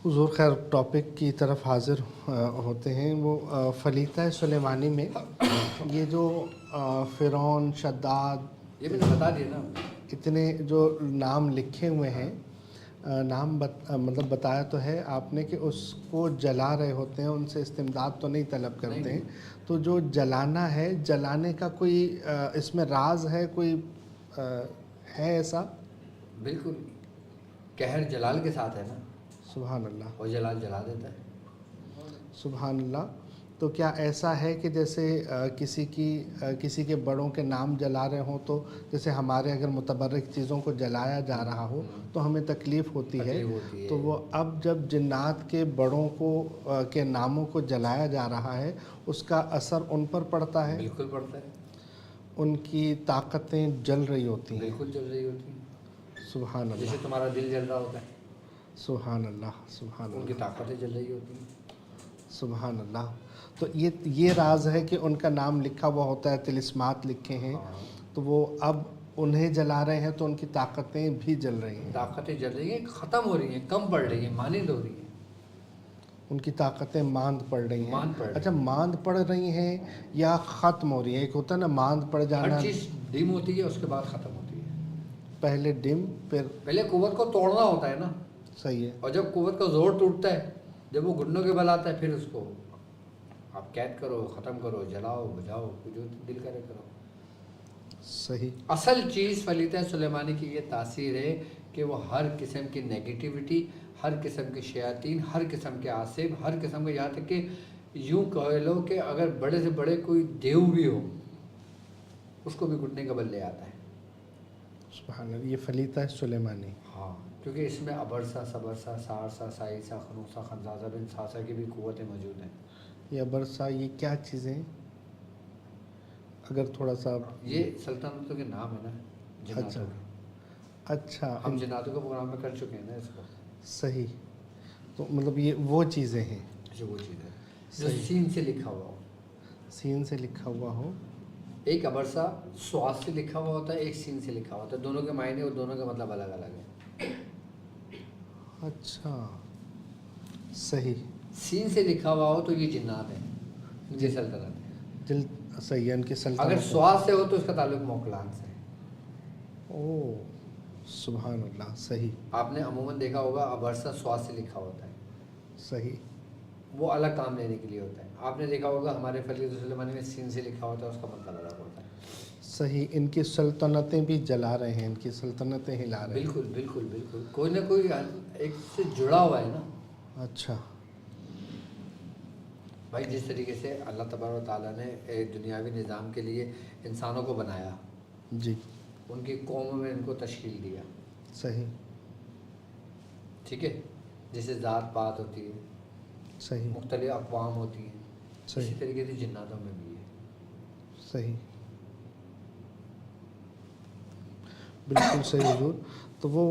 حضور خیر ٹاپک کی طرف حاضر ہوتے ہیں. وہ فلیتہ سلیمانی میں یہ جو فرعون، شداد، یہ میں نے بتا دیا نا، اتنے جو نام لکھے ہوئے ہیں، نام مطلب بتایا تو ہے آپ نے کہ اس کو جلا رہے ہوتے ہیں، ان سے استمداد تو نہیں طلب کرتے ہیں. تو جو جلانا ہے، جلانے کا کوئی اس میں راز ہے، کوئی ہے ایسا؟ بالکل قہر جلال کے ساتھ ہے نا. سبحان اللہ. اور جلال جلا دیتا ہے. سبحان اللہ. تو کیا ایسا ہے کہ جیسے کسی کے بڑوں کے نام جلا رہے ہوں، تو جیسے ہمارے اگر متبرک چیزوں کو جلایا جا رہا ہو تو ہمیں تکلیف ہوتی ہے، تو وہ اب جب جنات کے بڑوں کے ناموں کو جلایا جا رہا ہے، اس کا اثر ان پر پڑتا ہے؟ بالکل پڑتا ہے. ان کی طاقتیں جل رہی ہوتی ہیں. بالکل جل رہی ہوتی ہیں. سبحان اللہ. جیسے تمہارا دل جل رہا ہوتا ہے، سبحان اللہ. سبحان ان کی اللہ. طاقتیں جل رہی ہوتی ہیں. سبحان اللہ. تو یہ راز ہے کہ ان کا نام لکھا ہوا ہوتا ہے، طلسمات لکھے ہیں، تو وہ اب انہیں جلا رہے ہیں تو ان کی طاقتیں بھی جل رہی ہیں. طاقتیں جل رہی ہیں، ختم ہو رہی ہیں، کم پڑ رہی ہیں، مانند ہو رہی ہیں. ان کی طاقتیں ماند پڑ رہی ہیں. ماند پڑ رہی ہیں. اچھا، ماند پڑ رہی ہیں یا ختم ہو رہی ہیں؟ ایک ہوتا ہے نا ماند پڑ جانا. ہر چیز ڈیم ہوتی ہے، اس کے بعد ختم ہوتی ہے. پہلے ڈم، پہلے قوت کو توڑنا ہوتا ہے نا. صحیح ہے. اور جب قوت کا زور ٹوٹتا ہے، جب وہ گھٹنوں کے بل آتا ہے، پھر اس کو آپ قید کرو، ختم کرو، جلاؤ، بجاؤ، جو دل کرے کرو. صحیح. اصل چیز فلیتہ سلیمانی کی یہ تاثیر ہے کہ وہ ہر قسم کی نیگیٹیوٹی، ہر قسم کے شیاطین، ہر قسم کے عاصب، ہر قسم کے، یہاں تک کہ یوں کہہ لو کہ اگر بڑے سے بڑے کوئی دیو بھی ہو، اس کو بھی گھٹنے کا بل لے آتا ہے. سبحان اللہ. یہ فلیتہ سلیمانی. ہاں، کیونکہ اس میں ابرسا، سبرسا، سارسا، سائسا، خنوسا، خنزازہ بن ساسا کی بھی قوتیں موجود ہیں. یہ برسا، یہ کیا چیزیں؟ اگر تھوڑا سا یہ سلطنتوں کے نام ہے نا، جناتوں کے. اچھا. ہم جناتوں کے پروگرام میں کر چکے ہیں نا اس کو. صحیح. تو مطلب یہ وہ چیزیں ہیں. اچھا، وہ چیز ہے جو سین سے لکھا ہوا ہو. سین سے لکھا ہوا ہو. ایک ابرسا سواد سے لکھا ہوا ہوتا ہے، ایک سین سے لکھا ہوتا ہے. دونوں کے معنی اور دونوں کا مطلب الگ الگ ہے. اچھا، صحیح. سین سے لکھا ہوا ہو تو یہ جنات ہیں، ان کی سلطنت ہے. صحیح ہے، ان کی سلطنت. اگر سواد سے ہو تو اس کا تعلق موکلان سے ہے. او سبحان اللہ. صحیح. آپ نے عموماً دیکھا ہوگا ابرسا سواد سے لکھا ہوتا ہے. صحیح. وہ الگ کام لینے کے لیے ہوتا ہے. آپ نے دیکھا ہوگا ہمارے فلیتہ سلیمانی میں سین سے لکھا ہوتا ہے، اس کا مطلب الگ ہوتا ہے. صحیح. ان کی سلطنتیں بھی جلا رہے ہیں، ان کی سلطنتیں ہلا رہے ہیں. بالکل بالکل بالکل. کوئی نہ کوئی ایک سے جڑا ہوا ہے نا. اچھا بھائی، جس طریقے سے اللہ تبارک و تعالیٰ نے ایک دنیاوی نظام کے لیے انسانوں کو بنایا، جی، ان کی قوموں میں ان کو تشکیل دیا. صحیح. ٹھیک ہے. جیسے ذات پات ہوتی ہے، صحیح. مختلف اقوام ہوتی ہیں، صحیح. اسی طریقے سے جناتوں میں بھی ہے. صحیح. بالکل صحیح حضور. تو وہ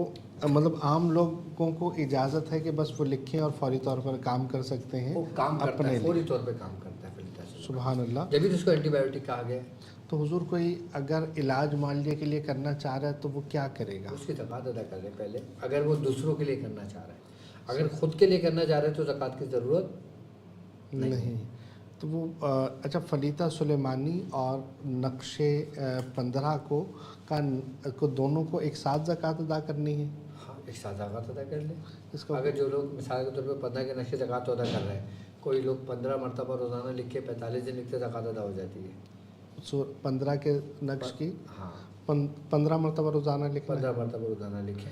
مطلب عام لوگوں کو اجازت ہے کہ بس وہ لکھیں اور فوری طور پر کام کر سکتے ہیں؟ وہ کام کرتا ہے، اپنے فوری طور پہ کام کرتا ہے فلیتہ سلیمانی. سبحان اللہ. جبھی تو اس کو اینٹی بایوٹک کہا گیا. تو حضور کوئی اگر علاج معالجے کے لیے کرنا چاہ رہا ہے تو وہ کیا کرے گا؟ اس کی زکوٰۃ ادا کر لیں پہلے. اگر وہ دوسروں کے لیے کرنا چاہ رہا ہے، اگر خود کے لیے کرنا چاہ رہا ہے تو زکوٰۃ کی ضرورت نہیں. تو وہ اچھا، فلیتہ سلیمانی اور نقش 15 کو دونوں کو ایک ساتھ زکوٰۃ ادا کرنی ہے؟ ہاں، ایک ساتھ زکوٰۃ ادا کر لیں. اس کو اگر جو لوگ مثال کے طور پہ 15 کے نقش زکوٰۃ ادا کر رہے ہیں، کوئی لوگ 15 مرتبہ روزانہ لکھ کے 45 دن لکھتے زکوٰۃ ادا ہو جاتی ہے. 15 کے نقش کی ہاں 15 مرتبہ روزانہ لکھنا. 15 مرتبہ روزانہ لکھیں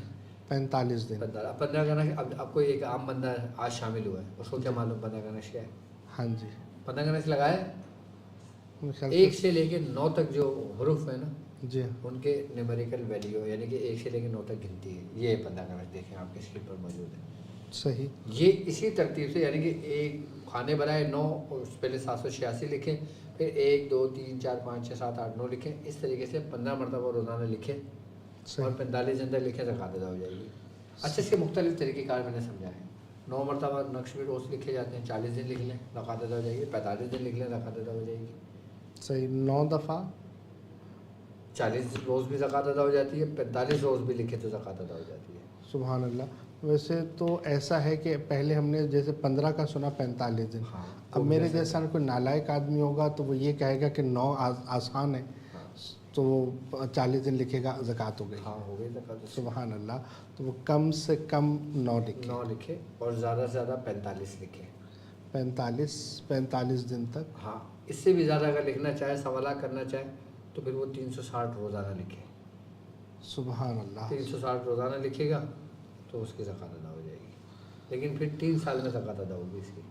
45 دن. 15 کا نقش. اب کوئی ایک عام بندہ آج شامل ہوا ہے، اس کو کیا معلوم 15 کا نقش کیا ہے؟ ہاں جی. 15 کا نقش لگائے. 1 سے لے کے 9 تک جو حروف ہیں نا، جی، ان کے نیومیریکل ویلیو، یعنی کہ 1 سے لے کے 9 تک گنتی ہے. یہ 15 کا نقش دیکھیں آپ کے اسکرین پر موجود ہے. صحیح. یہ اسی ترتیب سے، یعنی کہ ایک کھانے بنائے 9، اور پہلے 786 لکھیں، پھر 1 2 3 4 5 6 7 8 9 لکھیں. اس طریقے سے 15 مرتبہ روزانہ لکھیں اور 45 دن تک لکھیں، زکوٰۃ ادا ہو جائے گی. اچھا، اس کے مختلف طریقہ کار میں نے سمجھا ہے. 9 مرتبہ نقش بھی روز لکھے جاتے ہیں، 40 دن لکھ لیں زکوٰۃ ادا ہو جائے گی. 45 دن لکھ لیں زکوٰۃ ادا ہو جائے گی. صحیح. 9 دفعہ 40 روز بھی زکوٰۃ ادا ہو جاتی ہے. 45 روز بھی لکھے تو زکوٰۃ ادا ہو جاتی ہے. سبحان اللہ. ویسے تو ایسا ہے کہ پہلے ہم نے جیسے 15 کا سنا 45 دن. ہاں اب میرے جیسا کوئی نالائق آدمی ہوگا تو وہ یہ کہے گا کہ 9 آسان ہے تو وہ 40 دن لکھے گا زکوٰۃ ہو گئی. ہاں ہو گئی زکوٰۃ. سبحان اللہ. تو وہ کم سے کم 9 لکھے. 9 لکھے اور زیادہ سے زیادہ 45 لکھے. 45 دن تک. ہاں اس سے بھی زیادہ اگر لکھنا چاہے, سوالہ کرنا چاہے تو پھر وہ 360 روزانہ لکھے. سبحان اللہ. 360 روزانہ لکھے گا تو اس کی زکوٰۃ ادا ہو جائے گی. لیکن پھر 3 سال میں زکوٰۃ ادا ہوگی اس کی.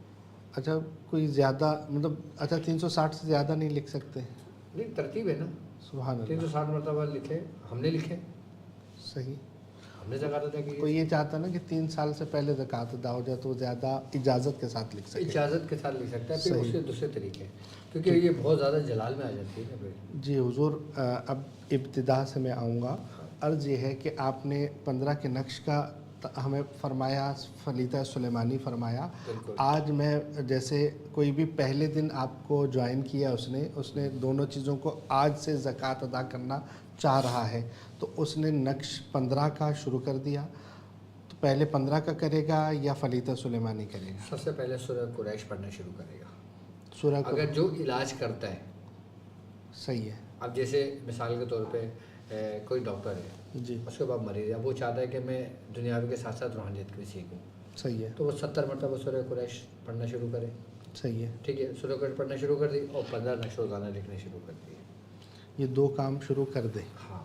اچھا کوئی زیادہ مطلب اچھا 360 سے زیادہ نہیں لکھ سکتے؟ نہیں ترتیب ہے نا. سبحان اللہ. 360 مرتبہ لکھے, ہم نے لکھے, صحیح. ہم نے زکوٰۃ ادا کی. کوئی یہ چاہتا ہے نا کہ 3 سال سے پہلے زکوٰۃ ادا ہو جائے تو وہ زیادہ اجازت کے ساتھ لکھ سکے. اجازت کے ساتھ لکھ سکتا ہے. پھر صحیح. اس کے دوسرے طریقے کیونکہ یہ بہت زیادہ جلال میں آ جاتی ہے نا پھر. جی حضور, اب ابتدا سے میں آؤں گا. عرض یہ ہے کہ آپ نے 15 کے نقش کا ہمیں فرمایا, فلیتہ سلیمانی فرمایا. بالکل. آج میں جیسے کوئی بھی پہلے دن آپ کو جوائن کیا اس نے دونوں چیزوں کو آج سے زکوٰۃ ادا کرنا چاہ رہا ہے تو اس نے نقش 15 کا شروع کر دیا. تو پہلے 15 کا کرے گا یا فلیتہ سلیمانی کرے گا؟ سب سے پہلے سورہ قریش پڑھنا شروع کرے گا. سورہ اگر جو علاج کرتا ہے. صحیح ہے. اب جیسے مثال کے طور پہ کوئی ڈاکٹر ہے, جی اس کے بعد مریض ہے, وہ چاہتا ہے کہ میں دنیاوی کے ساتھ ساتھ روحانیت بھی سیکھوں, صحیح ہے. تو وہ 70 مرتبہ سورہ قریش پڑھنا شروع کرے. صحیح ہے. ٹھیک ہے, سورہ قریش پڑھنا شروع کر دی اور 15 نقش روزانہ لکھنے شروع کر دیے. یہ 2 کام شروع کر دے. ہاں.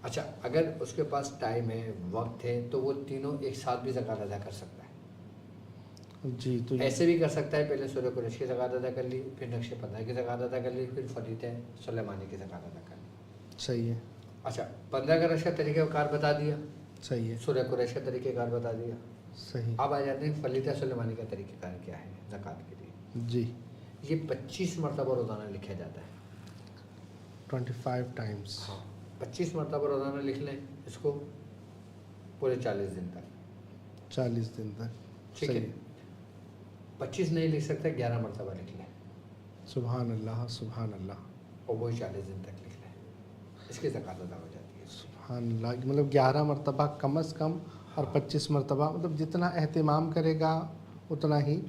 اچھا اگر اس کے پاس ٹائم ہے, وقت ہے, تو وہ تینوں ایک ساتھ بھی زکوٰۃ ادا کر سکتا ہے. جی تو ایسے بھی کر سکتا ہے, پہلے سورہ قریش کی زکوٰۃ ادا کر لی, پھر نقش 15 کی زکوٰۃ ادا کر لی, پھر فلیتہ سلیمانی کی زکوٰۃ ادا کر لی. صحیح ہے. اچھا 15 کا نقش کا طریقہ کار بتا دیا, صحیح ہے. سورہ قریش کا طریقہ کار بتا دیا. صحیح. اب آ جاتے ہیں فلیتہ سلیمانی کا طریقہ کار کیا ہے زکوٰۃ کے لیے. جی یہ 25 مرتبہ روزانہ لکھا جاتا ہے. 25 ٹائمز. ہاں 25 مرتبہ روزانہ لکھ لیں اس کو پورے 40 دن تک. 40 دن تک. ٹھیک ہے. 25 نہیں لکھ سکتے, 11 مرتبہ لکھ لیں. سبحان اللہ. سبحان اللہ. اور وہی 40 دن تک لکھ لیں, اس کی زکوٰۃ ادا ہو جاتی ہے. سبحان اللہ. مطلب 11 مرتبہ کم از کم اور 25 مرتبہ, مطلب جتنا اہتمام کرے گا اتنا ہی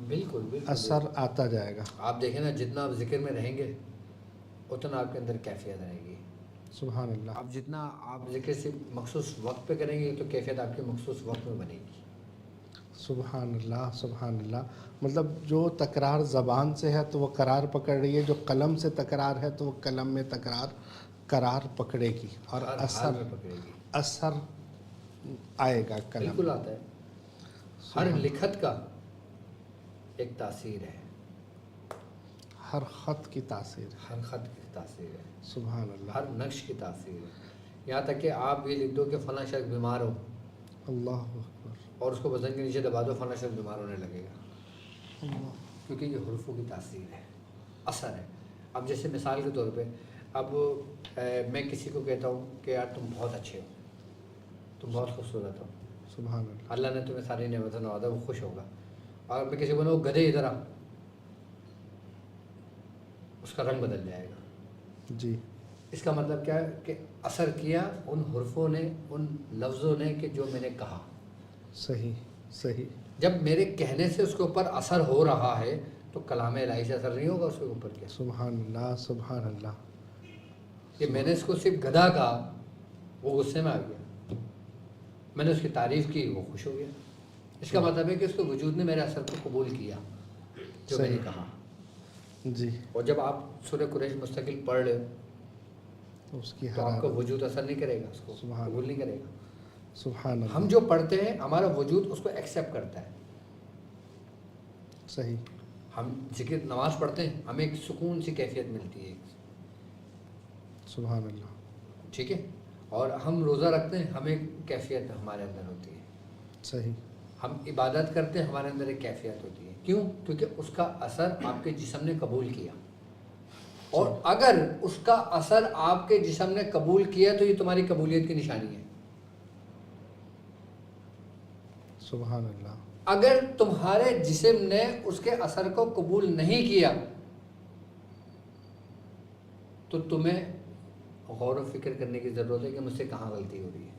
بالکل بالکل اثر آتا جائے گا. آپ دیکھیں نا, جتنا آپ ذکر میں رہیں گے اتنا آپ کے اندر کیفیت آئے گی. سبحان اللہ. اب جتنا آپ ذکر سے مخصوص وقت پہ کریں گے تو کیفیت آپ کے مخصوص وقت میں بنے گی. سبحان اللہ. سبحان اللہ. مطلب جو تکرار زبان سے ہے تو وہ قرار پکڑ رہی ہے, جو قلم سے تکرار ہے تو وہ قلم میں قرار پکڑے گی اور ہر حال میں پکڑے گی. اثر آئے گا قلم. بالکل آتا ہے. ہر لکھت کا ایک تاثیر ہے, ہر خط کی تاثیر. ہر خط کی تاثیر ہے. سبحان اللہ. ہر نقش کی تاثیر ہے. یہاں تک کہ آپ یہ لکھ دو کہ فلاں شخص بیمار ہو اللہ اکبر. اور اس کو وزن کے نیچے دبا دو, فلاں شخص بیمار ہونے لگے گا, اللہ. کیونکہ یہ حروفوں کی تاثیر ہے, اثر ہے. اب جیسے مثال کے طور پہ اب میں کسی کو کہتا ہوں کہ یار تم بہت اچھے ہو, تم بہت خوبصورت ہو, سبحان اللہ. اللہ نے تمہیں ساری نعمتیں نوازا, وہ خوش ہوگا. اور میں کسی کو بولوں گدھے ادھر آ, اس کا رنگ بدل جائے گا. جی اس کا مطلب کیا ہے کہ اثر کیا ان حرفوں نے, ان لفظوں نے کہ جو میں نے کہا. صحیح. صحیح. جب میرے کہنے سے اس کے اوپر اثر ہو رہا ہے تو کلام الہی سے اثر نہیں ہوگا اس کے اوپر کیا. سبحان اللہ. سبحان اللہ. کہ میں نے اس کو صرف گدھا کہا, وہ غصے میں آ گیا. میں نے اس کی تعریف کی, وہ خوش ہو گیا. اس کا مطلب ہے کہ اس کے وجود نے میرے اثر کو قبول کیا جو میں نے کہا. جی. اور جب آپ سورہ قریش مستقل پڑھ رہے ہو اس کی تو آپ کا وجود اثر نہیں کرے گا, اس کو سبحان قبول نہیں کرے گا. سبحان اللہ. ہم جو پڑھتے ہیں ہمارا وجود اس کو ایکسیپٹ کرتا ہے. صحیح. ہم ذکر نماز پڑھتے ہیں, ہمیں ایک سکون سی کیفیت ملتی ہے. سبحان اللہ. ٹھیک ہے. اور ہم روزہ رکھتے ہیں, ہمیں ایک کیفیت ہمارے اندر ہوتی ہے. صحیح. ہم عبادت کرتے ہیں, ہمارے اندر ایک کیفیت ہوتی ہے. کیوں؟ کیونکہ اس کا اثر آپ کے جسم نے قبول کیا. اور اگر اس کا اثر آپ کے جسم نے قبول کیا تو یہ تمہاری قبولیت کی نشانی ہے. سبحان اللہ. اگر تمہارے جسم نے اس کے اثر کو قبول نہیں کیا تو تمہیں غور و فکر کرنے کی ضرورت ہے کہ مجھ سے کہاں غلطی ہو رہی ہے.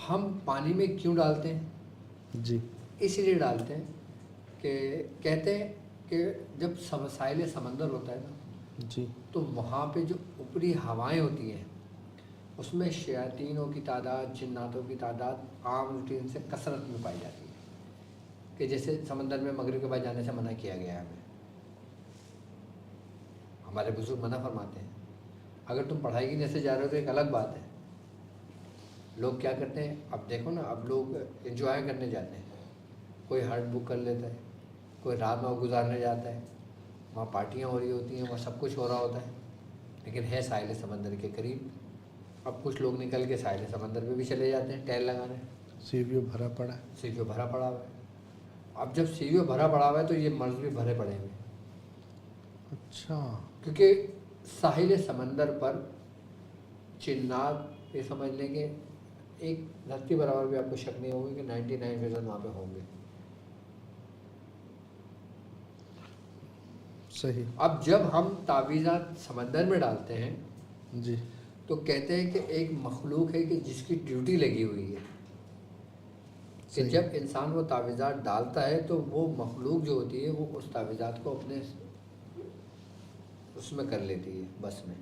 ہم پانی میں کیوں ڈالتے ہیں؟ جی اس لیے ڈالتے ہیں کہ کہتے ہیں کہ جب ساحل سمندر ہوتا ہے نا جی تو وہاں پہ جو اوپری ہوائیں ہوتی ہیں اس میں شیاطینوں کی تعداد، جناتوں کی تعداد عام روٹین سے کثرت میں پائی جاتی ہے، کہ جیسے سمندر میں مغرب کے بعد جانے سے منع کیا گیا ہے ہمیں، ہمارے بزرگ منع فرماتے ہیں۔ اگر تم پڑھائی کی نیت سے جا رہے ہو تو ایک الگ بات ہے، لوگ کیا کرتے ہیں اب دیکھو نا، اب لوگ انجوائے کرنے جاتے ہیں، کوئی ہٹ بک کر لیتا ہے، کوئی رات وہاں گزارنے جاتا ہے، وہاں پارٹیاں ہو رہی ہوتی ہیں، وہاں سب کچھ ہو رہا ہوتا ہے، لیکن ہے ساحل سمندر کے قریب۔ اب کچھ لوگ نکل کے ساحل سمندر پہ بھی چلے جاتے ہیں ٹہل لگانے، سی ویو بھرا پڑا ہے۔ سی ویو بھرا پڑا ہوا ہے۔ اب جب سی ویو بھرا پڑا ہوا ہے تو یہ مرض بھی بھرے پڑے ہوئے ہیں، اچھا کیونکہ ساحل سمندر پر جنات، یہ سمجھ لیں کہ ایک دھرتی برابر بھی آپ کو شک نہیں ہوگا کہ 99% وہاں پہ ہوں گے۔ صحیح۔ اب جب ہم تعویذات سمندر میں ڈالتے ہیں جی تو کہتے ہیں کہ ایک مخلوق ہے کہ جس کی ڈیوٹی لگی ہوئی ہے، کہ صحیح۔ جب انسان وہ تعویذات ڈالتا ہے تو وہ مخلوق جو ہوتی ہے وہ اس تعویذات کو اپنے اس میں کر لیتی ہے، بس میں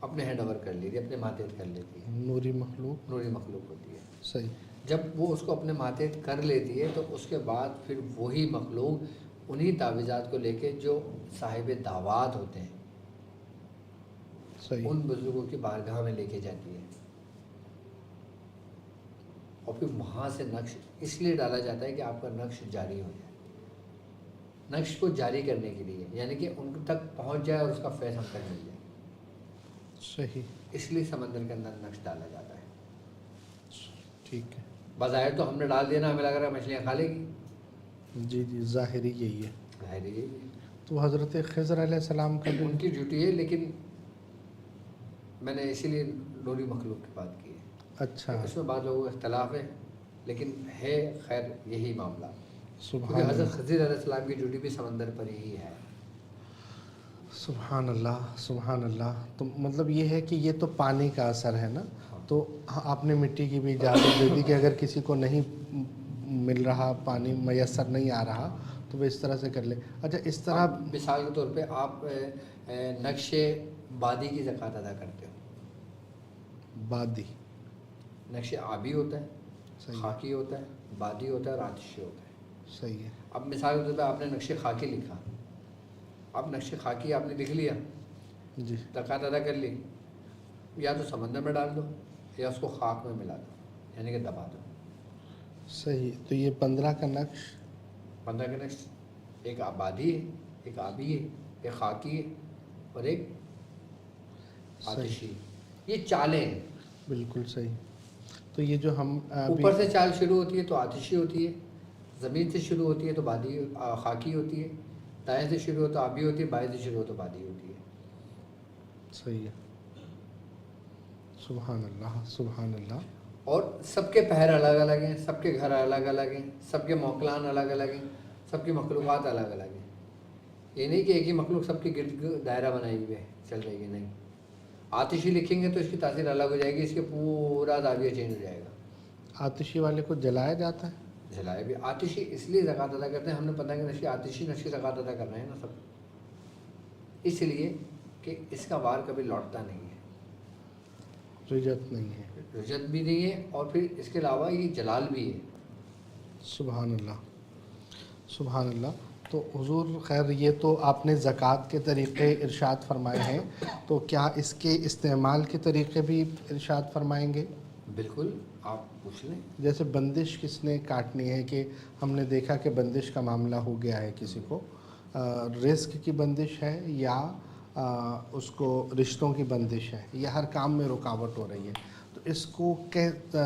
اپنے ہینڈ اوور کر لیتی ہے، اپنے ماتحت کر لیتی ہے، نوری مخلوق۔ نوری مخلوق ہوتی ہے۔ صحیح۔ جب وہ اس کو اپنے ماتحت کر لیتی ہے تو اس کے بعد پھر وہی مخلوق انہی تعویذات کو لے کے جو صاحب دعوات ہوتے ہیں صحیح۔ ان بزرگوں کی بارگاہ میں لے کے جاتی ہے، اور پھر وہاں سے نقش اس لیے ڈالا جاتا ہے کہ آپ کا نقش جاری ہو جائے، نقش کو جاری کرنے کے لیے، یعنی کہ ان تک پہنچ جائے اور اس کا فیض ہم تک مل جائے، صحیح۔ اس لیے سمندر کے اندر نقش ڈالا جاتا ہے۔ ٹھیک ہے۔ بظاہر تو ہم نے ڈال دیا نا، ہمیں لگ رہا ہے مچھلیاں کھا لے گی، جی جی، ظاہری یہی ہے۔ ظاہر یہی ہے، تو حضرت خضر علیہ السلام کا بھی ان کی ڈیوٹی ہے، لیکن میں نے اسی لیے نوری مخلوق کی بات کی ہے۔ اچھا، اس میں بعض لوگوں کا اختلاف ہے، لیکن ہے خیر یہی معاملہ، سبحان کیونکہ حضرت اللہ، خضر علیہ السلام کی ڈیوٹی بھی سمندر پر ہی ہے۔ سبحان اللہ، سبحان اللہ۔ تو مطلب یہ ہے کہ یہ تو پانی کا اثر ہے نا، تو آپ نے مٹی کی بھی اجازت دے دی کہ اگر کسی کو نہیں مل رہا، پانی میسر نہیں آ رہا تو وہ اس طرح سے کر لے۔ اچھا، اس طرح اب مثال کے طور پہ آپ نقش بادی کی زکوٰۃ ادا کرتے ہو، بادی، نقش آبی ہوتا ہے، صحیح ہے، خاکی ہوتا ہے، بادی ہوتا ہے اور آتشی ہوتا ہے۔ صحیح ہے۔ اب مثال کے طور پہ آپ نے نقش خاکی لکھا، اب نقش خاکی آپ نے لکھ لیا، جی، زکوٰۃ ادا کر لی، یا تو سمندر میں ڈال دو یا اس کو خاک میں ملا دو، یعنی کہ دبا دو۔ صحیح۔ تو یہ 15 کا نقش، 15 کے نقش، ایک آبادی ہے، ایک آبی ہے، ایک خاکی ہے اور ایک آتشی، یہ چالیں ہیں۔ بالکل صحیح۔ تو یہ جو ہم ابھی اوپر سے چال شروع ہوتی ہے تو آتشی ہوتی ہے، زمین سے شروع ہوتی ہے تو بادی خاکی ہوتی ہے، دائیں سے شروع ہو تو آبی ہوتی ہے، بائیں سے شروع ہو تو بادی ہوتی ہے۔ صحیح ہے، سبحان اللہ، سبحان اللہ۔ اور سب کے پہر الگ الگ ہیں، سب کے گھر الگ الگ ہیں، سب کے موکلان الگ الگ ہیں، سب کی مخلوقات الگ الگ ہیں۔ یہ نہیں کہ ایک ہی مخلوق سب کے گرد دائرہ بنائی ہوئے ہے چل رہی ہے، نہیں۔ آتشی لکھیں گے تو اس کی تاثیر الگ ہو جائے گی، اس کے پورا زاویہ چینج ہو جائے گا۔ آتشی والے کو جلایا جاتا ہے؟ جلائے بھی آتشی اس لیے زکوٰۃ ادا کرتے ہیں، ہم نے پتہ کہ نشی آتشی نشی زکوٰۃ ادا کر رہے ہیں نا سب، اس لیے کہ اس کا وار کبھی لوٹتا نہیں ہے، رجت نہیں ہے۔ رجت بھی نہیں ہے، اور پھر اس کے علاوہ یہ جلال بھی ہے۔ سبحان اللہ، سبحان اللہ۔ تو حضور خیر، یہ تو آپ نے زکوٰۃ کے طریقے ارشاد فرمائے ہیں، تو کیا اس کے استعمال کے طریقے بھی ارشاد فرمائیں گے؟ بالکل، آپ پوچھ لیں۔ جیسے بندش کس نے کاٹنی ہے، کہ ہم نے دیکھا کہ بندش کا معاملہ ہو گیا ہے کسی کو، رزق کی بندش ہے یا اس کو رشتوں کی بندش ہے، یا ہر کام میں رکاوٹ ہو رہی ہے، تو اس کو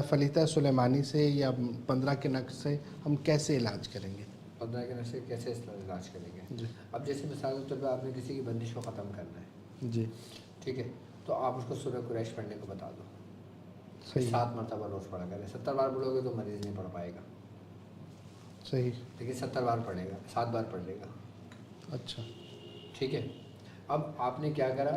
فلیتہ سلیمانی سے یا 15 کے نقش سے ہم کیسے علاج کریں گے؟ 15 کے نشے کیسے علاج کریں گے؟ جی اب جیسے مثال کے طور پہ آپ نے کسی کی بندش کو ختم کرنا ہے، جی، ٹھیک ہے، تو آپ اس کو سورہ قریش پڑھنے کو بتا دو، صحیح، 7 مرتبہ روز پڑھا کرے، 70 بار پڑھو گے تو مریض نہیں پڑھ پائے گا، صحیح، لیکن 70 بار پڑھے گا، 7 بار پڑھ لے گا، اچھا، ٹھیک ہے۔ اب آپ نے کیا کرا،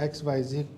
XYZ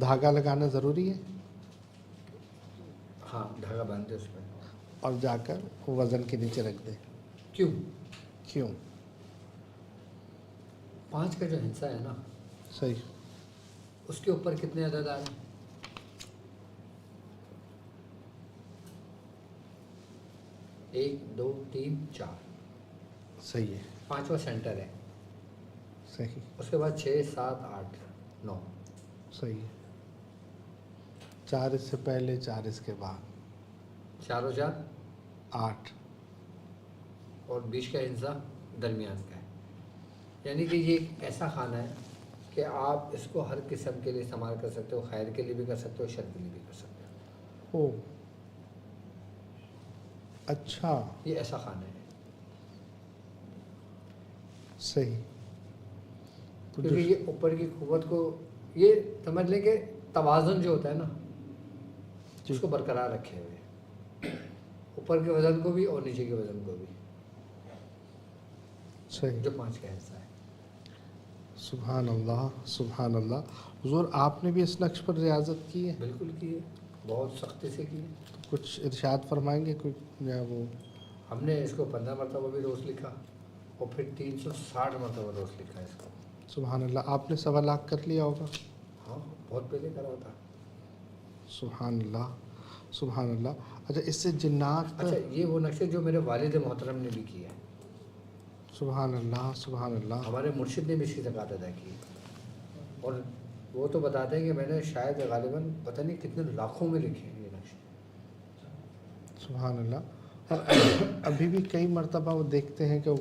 دھاگا لگانا ضروری ہے ہاں دھاگا باندھتے اس میں. اور جا کر وہ وزن کے نیچے رکھ دیں. کیوں؟ کیوں؟ 5 کا جو ہنسا ہے نا صحیح. اس کے اوپر کتنے عدد آ رہے ہیں؟ 1 2 3 4. صحیح ہے. 5واں سینٹر ہے. صحیح. اس کے بعد 6 7 8 9. صحیح ہے. 4 اس سے پہلے 4 اس کے بعد 4 و 4 8. اور بیچ کا ہنسا درمیان کا ہے. یعنی کہ یہ ایک ایسا کھانا ہے کہ آپ اس کو ہر قسم کے لیے استعمال کر سکتے ہو. خیر کے لیے بھی کر سکتے ہو, شر کے لیے بھی کر سکتے ہو. او اچھا. یہ ایسا کھانا ہے صحیح. تو کیونکہ یہ اوپر کی قوت کو, یہ سمجھ لیں کہ توازن جو ہوتا ہے نا اس کو برقرار رکھے ہوئے, اوپر کے وزن کو بھی اور نیچے کے وزن کو بھی. صحیح. جو 5 کا حصہ ہے. سبحان اللہ سبحان اللہ. حضور آپ نے بھی اس نقش پر ریاضت کی ہے؟ بالکل کی ہے, بہت سختی سے کی ہے. کچھ ارشاد فرمائیں گے کچھ یا وہ؟ ہم نے اس کو 15 مرتبہ بھی روز لکھا اور پھر 360 مرتبہ روز لکھا ہے اس کو. سبحان اللہ. آپ نے 1.25 لاکھ کر لیا ہوگا؟ ہاں بہت پہلے کرا تھا. سبحان اللہ سبحان اللہ. اچھا اس سے جنات. اچھا یہ وہ نقشے جو میرے والد محترم نے بھی کیا ہے. سبحان اللہ سبحان اللہ. ہمارے مرشد نے بھی اس کی زکوٰۃ ادا کی ہے. اور وہ تو بتاتے ہیں کہ میں نے شاید غالباً پتہ نہیں کتنے لاکھوں میں لکھے ہیں یہ نقشے. سبحان اللہ. اور ابھی بھی کئی مرتبہ وہ دیکھتے ہیں کہ وہ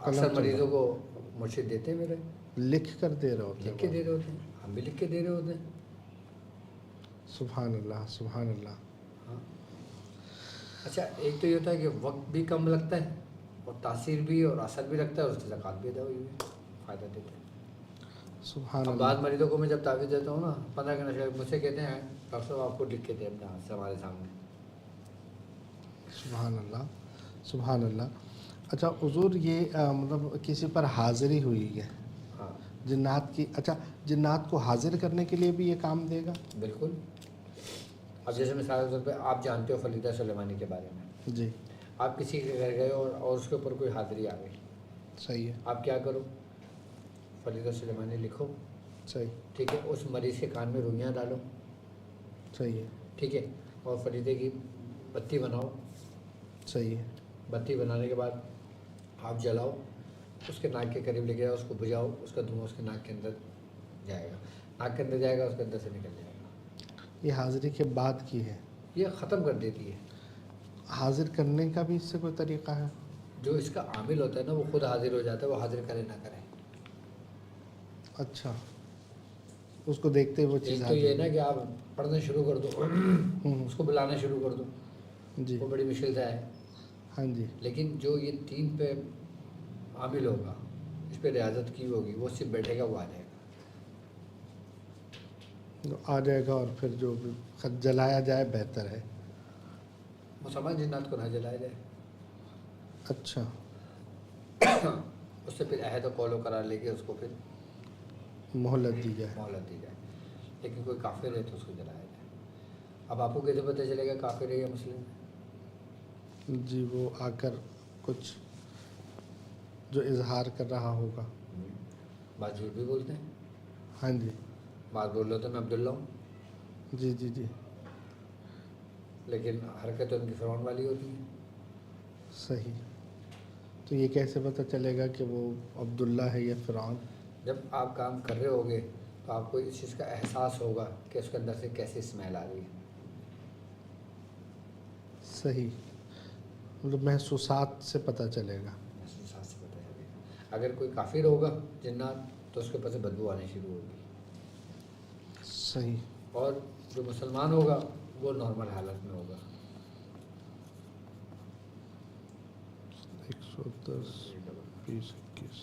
اکثر مریضوں کو مرشد دیتے ہیں میرے, لکھ کر دے رہے ہوتے لکھ کے دے رہے ہوتے ہیں, ہم بھی لکھ کے دے رہے ہوتے ہیں. سبحان اللہ سبحان اللہ. ہاں. اچھا ایک تو یہ ہوتا ہے کہ وقت بھی کم لگتا ہے اور تاثیر بھی اور اثر بھی لگتا ہے, اور اس کی زکوٰۃ بھی ادا ہوئی ہوئی ہے, فائدہ دیتے ہیں. سبحان اب اللہ. بعض مریضوں کو میں جب تعویذ دیتا ہوں نا 15 کا نشہ, مجھ سے کہتے ہیں ڈاکٹر صاحب آپ کو لکھ کے دیں اپنے ہاتھ سے ہمارے سامنے. سبحان اللہ سبحان اللہ. اچھا حضور یہ مطلب کسی پر حاضری ہوئی ہے ہاں جنات کی, اچھا جنات کو حاضر کرنے کے لیے بھی یہ کام دے گا؟ بالکل. اب جیسے مثال کے طور پہ آپ جانتے ہو فلیدہ سلیمانی کے بارے میں, جی. آپ کسی کے گھر گئے اور اس کے اوپر کوئی حاضری آ گئی, صحیح ہے. آپ کیا کرو, فلیدہ سلیمانی لکھو, صحیح. ٹھیک ہے, اس مریض کے کان میں روئیاں ڈالو, صحیح ہے. ٹھیک ہے, اور فلیدے کی بتی بناؤ. صحیح ہے. بتی بنانے کے بعد آپ جلاؤ, اس کے ناک کے قریب لے کے جاؤ, اس کو بجھاؤ, اس کا دھواں اس کے ناک کے اندر جائے گا, ناک کے اندر جائے گا, اس کے اندر سے نکل جائے گا. یہ حاضری کے بعد کی ہے, یہ ختم کر دیتی ہے. حاضر کرنے کا بھی اس سے کوئی طریقہ ہے؟ جو اس کا عامل ہوتا ہے نا وہ خود حاضر ہو جاتا ہے, وہ حاضر کرے نہ کرے. اچھا اس کو دیکھتے وہ چیز ایک تو یہ نا کہ آپ پڑھنا شروع کر دو, اس کو بلانا شروع کر دو, جی. وہ بڑی مشکل ہے. ہاں جی. لیکن جو یہ 3 پہ عامل ہوگا, اس پہ ریاضت کی ہوگی, وہ صرف بیٹھے گا, وہ آ جائے گا. آ جائے گا, اور پھر جو خط جلایا جائے بہتر ہے. مسلمان جنات کو نہ جلایا جائے. اچھا. اس سے پھر عہد و قول و قرار لے کے اس کو پھر مہلت دی جائے. مہلت دی جائے. لیکن کوئی کافر ہے تو اس کو جلایا جائے. اب آپ کو کیسے پتہ چلے گا کافر ہے یا مسلم ہے؟ جی وہ آ کر کچھ جو اظہار کر رہا ہوگا. بات جھوٹ بھی بولتے ہیں. ہاں جی. بات بول رہے ہوتے ہیں میں عبداللہ ہوں, جی جی جی. لیکن حرکت ان کی فرعون والی ہوتی ہے. صحیح. تو یہ کیسے پتہ چلے گا کہ وہ عبداللہ ہے یا فرعون؟ جب آپ کام کر رہے ہوگے تو آپ کو اس چیز کا احساس ہوگا کہ اس کے اندر سے کیسی اسمیل آ رہی ہے. صحیح. مطلب محسوسات سے پتہ چلے گا. محسوسات سے پتہ چلے گا. اگر کوئی کافر ہوگا جنات تو اس کے اوپر سے بدبو آنی شروع ہوگی. صحیح. اور جو مسلمان ہوگا وہ نارمل حالت میں ہوگا. 110 20 21